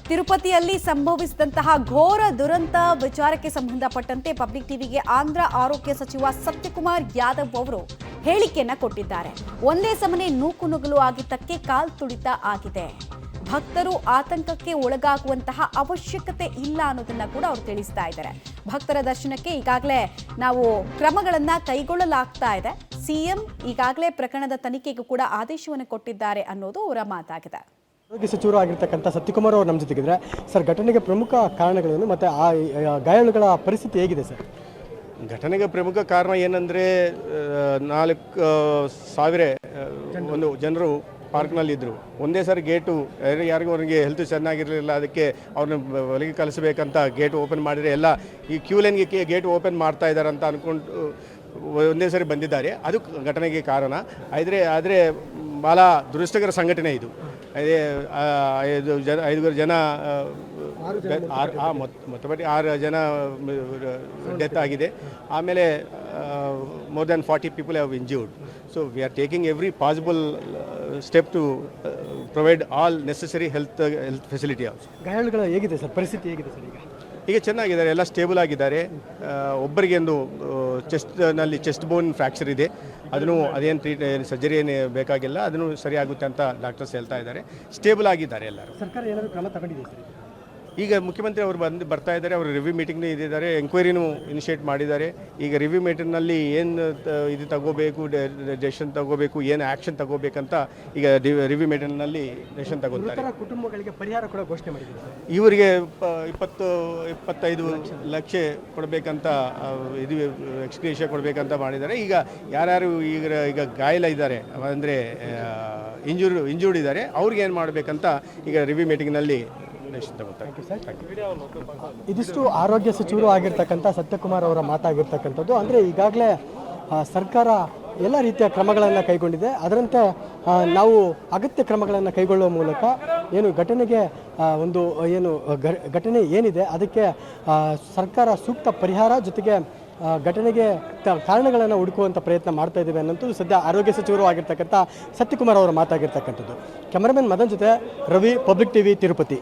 ತಿರುಪತಿಯಲ್ಲಿ ಸಂಭವಿಸಿದಂತಹ ಘೋರ ದುರಂತ ವಿಚಾರಕ್ಕೆ ಸಂಬಂಧಪಟ್ಟಂತೆ ಪಬ್ಲಿಕ್ ಟಿವಿಗೆ ಆಂಧ್ರ ಆರೋಗ್ಯ ಸಚಿವ ಸತ್ಯಕುಮಾರ್ ಯಾದವ್ ಅವರು ಹೇಳಿಕೆಯನ್ನ ಕೊಟ್ಟಿದ್ದಾರೆ. ಒಂದೇ ಸಮನೆ ನೂಕುನುಗ್ಗಲು ಆಗಿದ್ದಕ್ಕೆ ಕಾಲ್ ತುಳಿತ ಆಗಿದೆ. ಭಕ್ತರು ಆತಂಕಕ್ಕೆ ಒಳಗಾಗುವಂತಹ ಅವಶ್ಯಕತೆ ಇಲ್ಲ ಅನ್ನೋದನ್ನ ಕೂಡ ಅವರು ತಿಳಿಸ್ತಾ ಇದ್ದಾರೆ. ಭಕ್ತರ ದರ್ಶನಕ್ಕೆ ಈಗಾಗಲೇ ನಾವು ಕ್ರಮಗಳನ್ನ ಕೈಗೊಳ್ಳಲಾಗ್ತಾ ಇದೆ. ಸಿಎಂ ಈಗಾಗಲೇ ಪ್ರಕರಣದ ತನಿಖೆಗೂ ಕೂಡ ಆದೇಶವನ್ನು ಕೊಟ್ಟಿದ್ದಾರೆ ಅನ್ನೋದು ಅವರ ಮಾತಾಗಿದೆ. ಆರೋಗ್ಯ ಸಚಿವರು ಆಗಿರ್ತಕ್ಕಂಥ ಸತ್ಯಕುಮಾರ್ ಅವರು ನಮ್ಮ ಜೊತೆಗಿದ್ರೆ ಸರ್, ಘಟನೆಗೆ ಪ್ರಮುಖ ಕಾರಣಗಳೇನು ಮತ್ತು ಆ ಗಾಯಾಳುಗಳ ಪರಿಸ್ಥಿತಿ ಹೇಗಿದೆ ಸರ್? ಘಟನೆಗೆ ಪ್ರಮುಖ ಕಾರಣ ಏನಂದರೆ 4,000 ಜನರು ಪಾರ್ಕ್ನಲ್ಲಿದ್ದರು. ಒಂದೇ ಸಾರಿ ಗೇಟು ಯಾರಿಗೂ ಅವರಿಗೆ ಹೆಲ್ತ್ ಚೆನ್ನಾಗಿರಲಿಲ್ಲ, ಅದಕ್ಕೆ ಅವ್ರನ್ನ ಒಳಗೆ ಕಳಿಸಬೇಕಂತ ಗೇಟ್ ಓಪನ್ ಮಾಡಿದರೆ ಎಲ್ಲ ಈ ಕ್ಯೂ ಲೈನ್ಗೆ ಗೇಟ್ ಓಪನ್ ಮಾಡ್ತಾ ಇದ್ದಾರೆ ಅಂತ ಅಂದ್ಕೊಂಡು ಒಂದೇ ಸಾರಿ ಬಂದಿದ್ದಾರೆ. ಅದು ಘಟನೆಗೆ ಕಾರಣ. ಆದರೆ ಭಾಳ ದುರದೃಷ್ಟಕರ ಸಂಘಟನೆ ಇದು. ಐದುಗುರು ಜನ ಮೊತ್ತಪಟ್ಟಿ 6 ಜನ ಡೆತ್ ಆಗಿದೆ. ಆಮೇಲೆ more than 40 people have injured. So we are taking every possible step to provide all necessary health facility. ಗಾಯಾಳುಗಳ ಹೇಗಿದೆ ಸರ್, ಪರಿಸ್ಥಿತಿ ಹೇಗಿದೆ ಸರ್? ಈಗ ಚೆನ್ನಾಗಿದ್ದಾರೆ, ಎಲ್ಲ ಸ್ಟೇಬಲ್ ಆಗಿದ್ದಾರೆ. ಒಬ್ಬರಿಗೆ ಒಂದು ಚೆಸ್ಟ್ನಲ್ಲಿ ಚೆಸ್ಟ್ ಬೋನ್ ಫ್ರ್ಯಾಕ್ಚರ್ ಇದೆ. ಅದನ್ನು ಅದೇನು ಸರ್ಜರಿ ಏನು ಬೇಕಾಗಿಲ್ಲ, ಅದನ್ನು ಸರಿಯಾಗುತ್ತೆ ಅಂತ ಡಾಕ್ಟರ್ಸ್ ಹೇಳ್ತಾ ಇದ್ದಾರೆ. ಸ್ಟೇಬಲ್ ಆಗಿದ್ದಾರೆ ಎಲ್ಲರೂ. ಸರ್ಕಾರ ಏನಾದರೂ ಕ್ರಮ ತಗೊಂಡಿದೆ ಸರ್? ಈಗ ಮುಖ್ಯಮಂತ್ರಿ ಅವರು ಬರ್ತಾ ಇದ್ದಾರೆ. ಅವರು ರಿವ್ಯೂ ಮೀಟಿಂಗ್ನೂ ಇದ್ದಾರೆ, ಎಂಕ್ವೈರಿನೂ ಇನಿಷಿಯೇಟ್ ಮಾಡಿದ್ದಾರೆ. ಈಗ ರಿವ್ಯೂ ಮೀಟಿಂಗ್ನಲ್ಲಿ ಏನು ಇದು ತಗೋಬೇಕು, ಡೆಸಿಷನ್ ತಗೋಬೇಕು, ಏನು ಆ್ಯಕ್ಷನ್ ತಗೋಬೇಕಂತ ಈಗ ರಿವ್ಯೂ ಮೀಟಿಂಗ್ನಲ್ಲಿ ಡೆಸಿಷನ್ ತಗೋತಾರೆ. ಕುಟುಂಬಗಳಿಗೆ ಪರಿಹಾರ ಕೂಡ ಘೋಷಣೆ ಮಾಡಿದ್ದಾರೆ. ಇವರಿಗೆ 20-25 ಲಕ್ಷ ಕೊಡಬೇಕಂತ ಇದು ಎಕ್ಸ್ಗ್ರೇಷಿಯಾ ಕೊಡಬೇಕಂತ ಮಾಡಿದ್ದಾರೆ. ಈಗ ಯಾರ್ಯಾರು ಈಗ ಗಾಯಲ ಇದ್ದಾರೆ ಅಂದರೆ ಇಂಜೂರ್ಡ್ ಇದ್ದಾರೆ, ಅವ್ರಿಗೆ ಏನು ಮಾಡಬೇಕಂತ ಈಗ ರಿವ್ಯೂ ಮೀಟಿಂಗ್ನಲ್ಲಿ ಇದಿಷ್ಟು ಆರೋಗ್ಯ ಸಚಿವರು ಆಗಿರ್ತಕ್ಕಂಥ ಸತ್ಯಕುಮಾರ್ ಅವರ ಮಾತಾಗಿರ್ತಕ್ಕಂಥದ್ದು. ಅಂದರೆ ಈಗಾಗಲೇ ಸರ್ಕಾರ ಎಲ್ಲ ರೀತಿಯ ಕ್ರಮಗಳನ್ನು ಕೈಗೊಂಡಿದೆ. ಅದರಂತೆ ನಾವು ಅಗತ್ಯ ಕ್ರಮಗಳನ್ನು ಕೈಗೊಳ್ಳುವ ಮೂಲಕ ಏನು ಘಟನೆಗೆ ಘಟನೆ ಏನಿದೆ ಅದಕ್ಕೆ ಸರ್ಕಾರ ಸೂಕ್ತ ಪರಿಹಾರ ಜೊತೆಗೆ ಘಟನೆಗೆ ಕಾರಣಗಳನ್ನು ಹುಡುಕುವಂಥ ಪ್ರಯತ್ನ ಮಾಡ್ತಾ ಇದ್ದೇವೆ ಅನ್ನೋದು ಸದ್ಯ ಆರೋಗ್ಯ ಸಚಿವರು ಆಗಿರ್ತಕ್ಕಂಥ ಸತ್ಯಕುಮಾರ್ ಅವರ ಮಾತಾಗಿರ್ತಕ್ಕಂಥದ್ದು. ಕ್ಯಾಮರಾಮನ್ ಮದನ್ ಜೊತೆ ರವಿ, ಪಬ್ಲಿಕ್ ಟಿವಿ, ತಿರುಪತಿ.